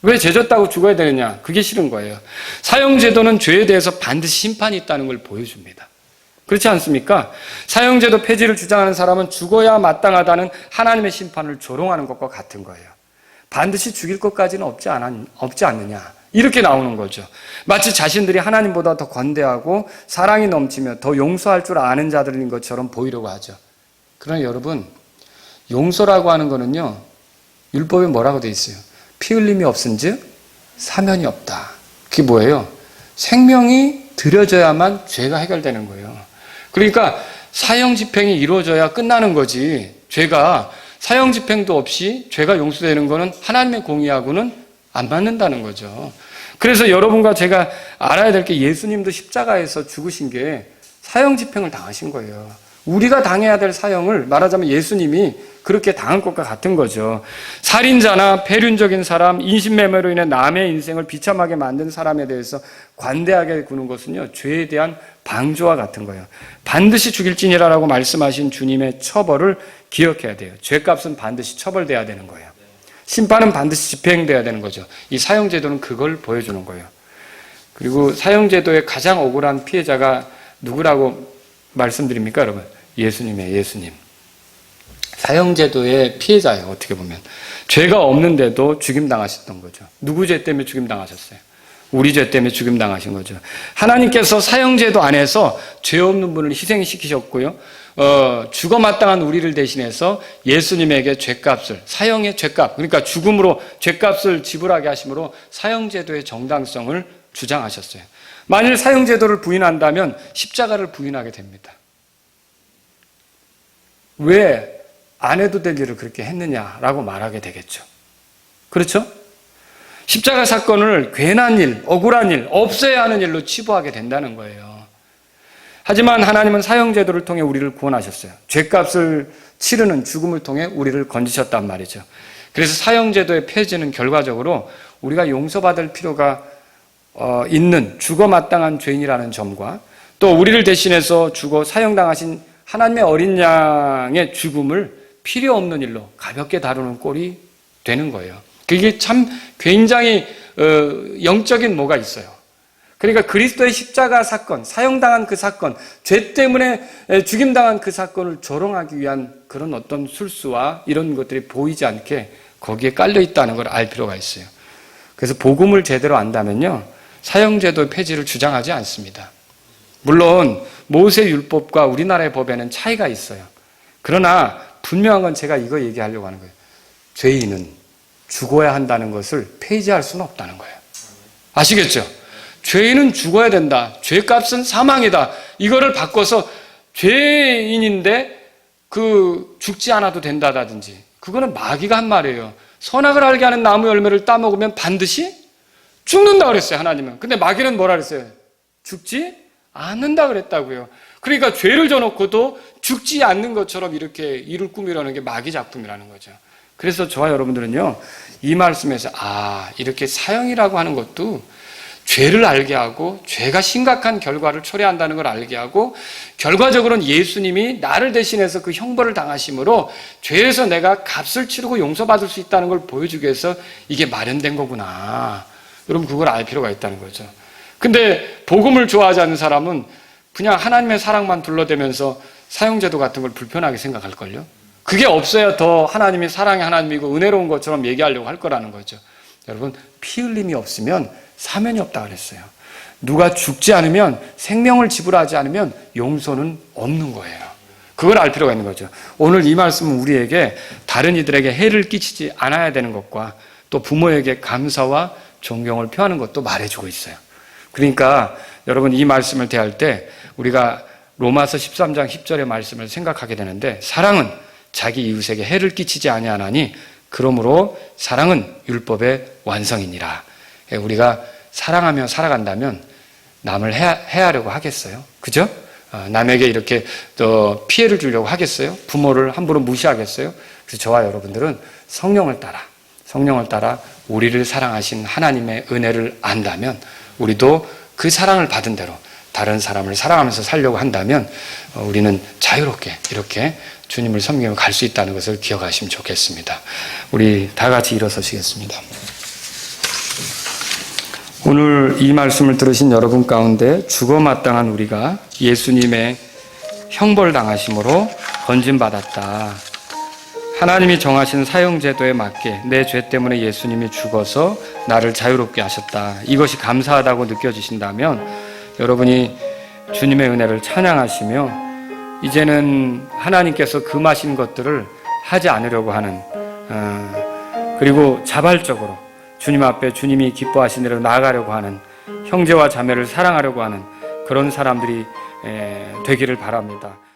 왜 죄 졌다고 죽어야 되느냐? 그게 싫은 거예요. 사형제도는 죄에 대해서 반드시 심판이 있다는 걸 보여줍니다. 그렇지 않습니까? 사형제도 폐지를 주장하는 사람은 죽어야 마땅하다는 하나님의 심판을 조롱하는 것과 같은 거예요. 반드시 죽일 것까지는 없지 않느냐, 이렇게 나오는 거죠. 마치 자신들이 하나님보다 더 권대하고 사랑이 넘치며 더 용서할 줄 아는 자들인 것처럼 보이려고 하죠. 그러나 여러분, 용서라고 하는 거는요, 율법에 뭐라고 돼 있어요? 피 흘림이 없은즉 사면이 없다. 그게 뭐예요? 생명이 들여져야만 죄가 해결되는 거예요. 그러니까 사형 집행이 이루어져야 끝나는 거지, 죄가 사형 집행도 없이 죄가 용서되는 거는 하나님의 공의하고는 안 맞는다는 거죠. 그래서 여러분과 제가 알아야 될 게, 예수님도 십자가에서 죽으신 게 사형 집행을 당하신 거예요. 우리가 당해야 될 사형을 말하자면 예수님이 그렇게 당한 것과 같은 거죠. 살인자나 폐륜적인 사람, 인신매매로 인해 남의 인생을 비참하게 만든 사람에 대해서 관대하게 구는 것은요, 죄에 대한 방조와 같은 거예요. 반드시 죽일지니라라고 말씀하신 주님의 처벌을 기억해야 돼요. 죄값은 반드시 처벌돼야 되는 거예요. 심판은 반드시 집행돼야 되는 거죠. 이 사형제도는 그걸 보여주는 거예요. 그리고 사형제도의 가장 억울한 피해자가 누구라고 말씀드립니까, 여러분? 예수님이에요, 예수님. 사형제도의 피해자예요, 어떻게 보면. 죄가 없는데도 죽임당하셨던 거죠. 누구 죄 때문에 죽임당하셨어요? 우리 죄 때문에 죽임당하신 거죠. 하나님께서 사형제도 안에서 죄 없는 분을 희생시키셨고요. 죽어 마땅한 우리를 대신해서 예수님에게 죄값을, 사형의 죄값, 그러니까 죽음으로 죄값을 지불하게 하심으로 사형제도의 정당성을 주장하셨어요. 만일 사형제도를 부인한다면 십자가를 부인하게 됩니다. 왜 안 해도 될 일을 그렇게 했느냐라고 말하게 되겠죠. 그렇죠? 십자가 사건을 괜한 일, 억울한 일, 없어야 하는 일로 치부하게 된다는 거예요. 하지만 하나님은 사형제도를 통해 우리를 구원하셨어요. 죄값을 치르는 죽음을 통해 우리를 건지셨단 말이죠. 그래서 사형제도의 폐지는 결과적으로 우리가 용서받을 필요가 있는 죽어 마땅한 죄인이라는 점과, 또 우리를 대신해서 죽어 사형당하신 하나님의 어린 양의 죽음을 필요 없는 일로 가볍게 다루는 꼴이 되는 거예요. 그게 참 굉장히 영적인 뭐가 있어요. 그러니까 그리스도의 십자가 사건, 사형당한 그 사건, 죄 때문에 죽임당한 그 사건을 조롱하기 위한 그런 어떤 술수와 이런 것들이 보이지 않게 거기에 깔려 있다는 걸 알 필요가 있어요. 그래서 복음을 제대로 안다면요, 사형제도 폐지를 주장하지 않습니다. 물론 모세 율법과 우리나라의 법에는 차이가 있어요. 그러나 분명한 건 제가 이거 얘기하려고 하는 거예요. 죄인은 죽어야 한다는 것을 폐지할 수는 없다는 거예요. 아시겠죠? 죄인은 죽어야 된다. 죄값은 사망이다. 이거를 바꿔서 죄인인데 죽지 않아도 된다든지, 그거는 마귀가 한 말이에요. 선악을 알게 하는 나무 열매를 따먹으면 반드시 죽는다 그랬어요, 하나님은. 근데 마귀는 뭐라 그랬어요? 죽지 않는다 그랬다고요. 그러니까 죄를 져놓고도 죽지 않는 것처럼 이렇게 이를 꾸미려는 게 마귀 작품이라는 거죠. 그래서 저와 여러분들은요, 이 말씀에서 이렇게 사형이라고 하는 것도 죄를 알게 하고 죄가 심각한 결과를 초래한다는 걸 알게 하고, 결과적으로는 예수님이 나를 대신해서 그 형벌을 당하심으로 죄에서 내가 값을 치르고 용서받을 수 있다는 걸 보여주기 위해서 이게 마련된 거구나. 여러분, 그걸 알 필요가 있다는 거죠. 근데 복음을 좋아하지 않는 사람은 그냥 하나님의 사랑만 둘러대면서 사형제도 같은 걸 불편하게 생각할걸요. 그게 없어야 더 하나님이 사랑의 하나님이고 은혜로운 것처럼 얘기하려고 할 거라는 거죠. 여러분, 피 흘림이 없으면 사면이 없다 그랬어요. 누가 죽지 않으면, 생명을 지불하지 않으면 용서는 없는 거예요. 그걸 알 필요가 있는 거죠. 오늘 이 말씀은 우리에게 다른 이들에게 해를 끼치지 않아야 되는 것과 또 부모에게 감사와 존경을 표하는 것도 말해주고 있어요. 그러니까 여러분, 이 말씀을 대할 때 우리가 로마서 13장 10절의 말씀을 생각하게 되는데, 사랑은 자기 이웃에게 해를 끼치지 아니하나니 그러므로 사랑은 율법의 완성이니라. 우리가 사랑하며 살아간다면 남을 해하려고 하겠어요? 그죠? 남에게 이렇게 또 피해를 주려고 하겠어요? 부모를 함부로 무시하겠어요? 그래서 저와 여러분들은 성령을 따라 우리를 사랑하신 하나님의 은혜를 안다면, 우리도 그 사랑을 받은 대로 다른 사람을 사랑하면서 살려고 한다면 우리는 자유롭게 이렇게 주님을 섬기며 갈 수 있다는 것을 기억하시면 좋겠습니다. 우리 다 같이 일어서시겠습니다. 오늘 이 말씀을 들으신 여러분 가운데 죽어 마땅한 우리가 예수님의 형벌 당하심으로 건짐받았다. 하나님이 정하신 사형제도에 맞게 내 죄 때문에 예수님이 죽어서 나를 자유롭게 하셨다. 이것이 감사하다고 느껴지신다면 여러분이 주님의 은혜를 찬양하시며 이제는 하나님께서 금하신 것들을 하지 않으려고 하는, 그리고 자발적으로 주님 앞에 주님이 기뻐하신 대로 나아가려고 하는, 형제와 자매를 사랑하려고 하는 그런 사람들이 되기를 바랍니다.